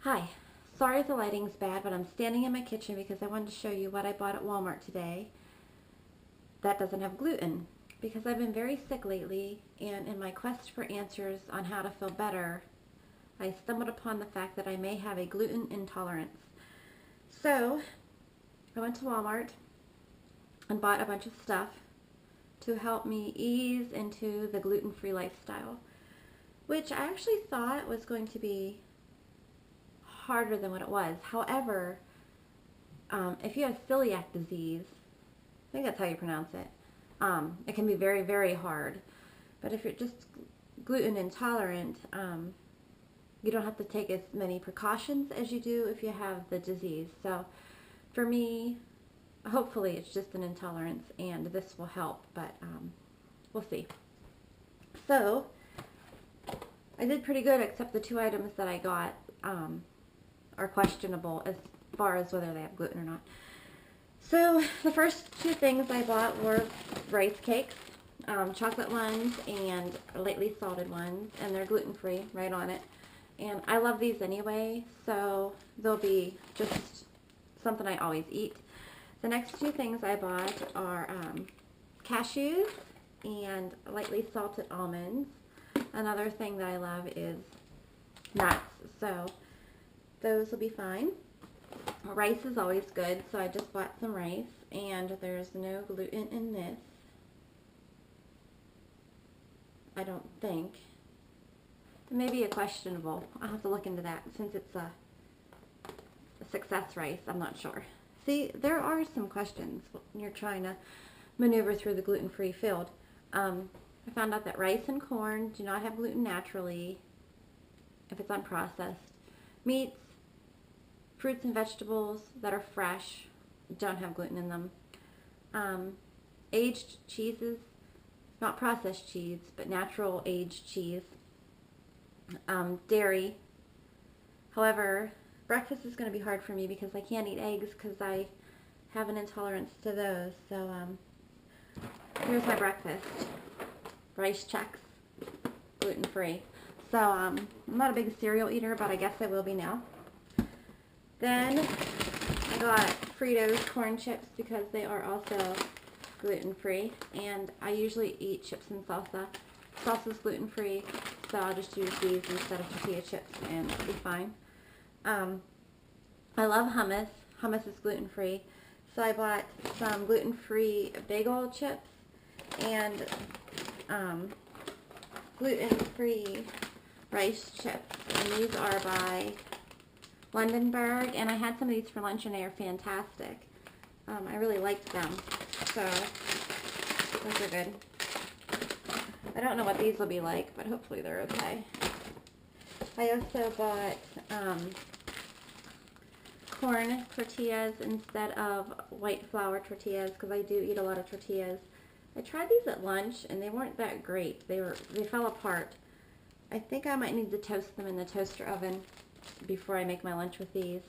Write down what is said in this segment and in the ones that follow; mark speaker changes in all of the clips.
Speaker 1: Hi, sorry if the lighting's bad, but I'm standing in my kitchen because I wanted to show you what I bought at Walmart today that doesn't have gluten. Because I've been very sick lately, and in my quest for answers on how to feel better, I stumbled upon the fact that I may have a gluten intolerance. So, I went to Walmart and bought a bunch of stuff to help me ease into the gluten-free lifestyle, which I actually thought was going to be harder than what it was. However, if you have celiac disease, I think that's how you pronounce it, it can be very, very hard. But if you're just gluten intolerant, you don't have to take as many precautions as you do if you have the disease. So for me, hopefully it's just an intolerance and this will help, but we'll see. So I did pretty good, except the two items that I got are questionable as far as whether they have gluten or not. So the first two things I bought were rice cakes, chocolate ones and lightly salted ones, and they're gluten-free right on it. And I love these anyway, so they'll be just something I always eat. The next two things I bought are cashews and lightly salted almonds. Another thing that I love is nuts, so those will be fine. Rice is always good, so I just bought some rice, and there's no gluten in this, I don't think. It may be a questionable. I'll have to look into that since it's a success rice. I'm not sure. See, there are some questions when you're trying to maneuver through the gluten-free field. I found out that rice and corn do not have gluten naturally if it's unprocessed. Meats, fruits and vegetables that are fresh don't have gluten in them. Aged cheeses, not processed cheese, but natural aged cheese. Dairy. However, breakfast is going to be hard for me because I can't eat eggs because I have an intolerance to those. So here's my breakfast. Rice Chex, gluten-free. So I'm not a big cereal eater, but I guess I will be now. Then I got Fritos corn chips because they are also gluten-free, and I usually eat chips and salsa. Salsa's gluten-free, so I'll just use these instead of tortilla chips and it'll be fine. I love hummus. Hummus is gluten-free, so I bought some gluten-free bagel chips and gluten-free rice chips, and these are by Lundenberg, and I had some of these for lunch and they are fantastic. I really liked them, so those are good. I don't know what these will be like, but hopefully they're okay. I also bought corn tortillas instead of white flour tortillas because I do eat a lot of tortillas. I tried these at lunch and they weren't that great. They fell apart. I think I might need to toast them in the toaster oven before I make my lunch with these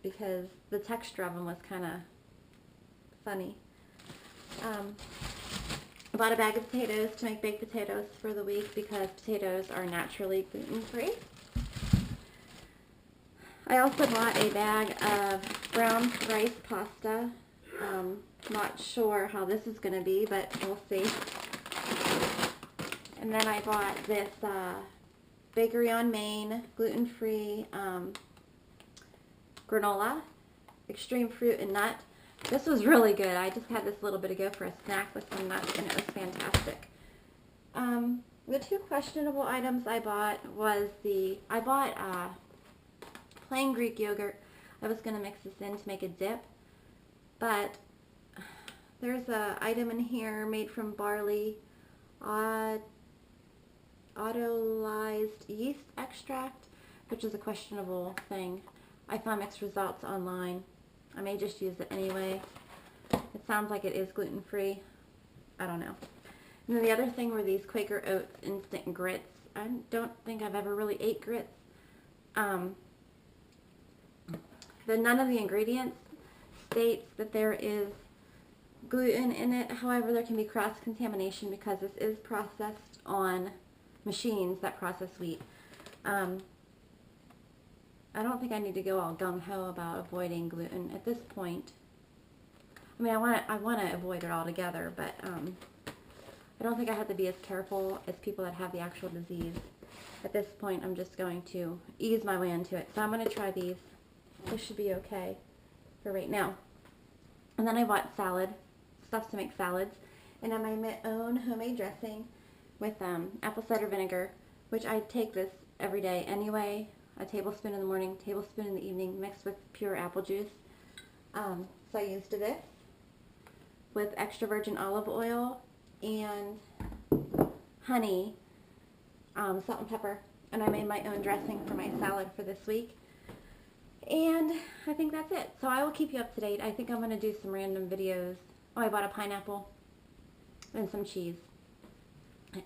Speaker 1: because the texture of them was kind of funny. I bought a bag of potatoes to make baked potatoes for the week because potatoes are naturally gluten-free. I also bought a bag of brown rice pasta. Not sure how this is going to be, but we'll see. And then I bought this Bakery on Main gluten-free granola, extreme fruit and nut. This was really good. I just had this a little bit ago for a snack with some nuts, and it was fantastic. The two questionable items I bought was I bought plain Greek yogurt. I was going to mix this in to make a dip, but there's an item in here made from barley, autolyzed yeast extract, which is a questionable thing. I found mixed results online. I may just use it anyway. It sounds like it is gluten-free. I don't know. And then the other thing were these Quaker Oats instant grits. I don't think I've ever really ate grits. None of the ingredients states that there is gluten in it. However, there can be cross-contamination because this is processed on machines that process wheat. I don't think I need to go all gung-ho about avoiding gluten at this point. I mean, I want to avoid it altogether, but I don't think I have to be as careful as people that have the actual disease. At this point, I'm just going to ease my way into it. So I'm going to try these. This should be okay for right now. And then I bought salad, stuff to make salads, and I made my own homemade dressing with apple cider vinegar, which I take this every day anyway. A tablespoon in the morning, tablespoon in the evening, mixed with pure apple juice. So I used this with extra virgin olive oil and honey, salt and pepper, and I made my own dressing for my salad for this week. And I think that's it. So I will keep you up to date. I think I'm going to do some random videos. Oh, I bought a pineapple and some cheese.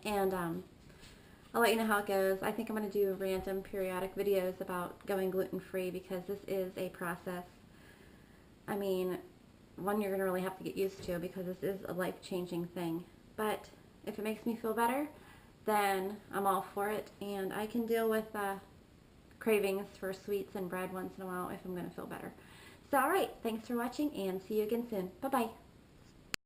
Speaker 1: And I'll let you know how it goes. I think I'm going to do random periodic videos about going gluten-free because this is a process. I mean, one you're going to really have to get used to because this is a life-changing thing. But if it makes me feel better, then I'm all for it. And I can deal with cravings for sweets and bread once in a while if I'm going to feel better. So, alright, thanks for watching and see you again soon. Bye-bye.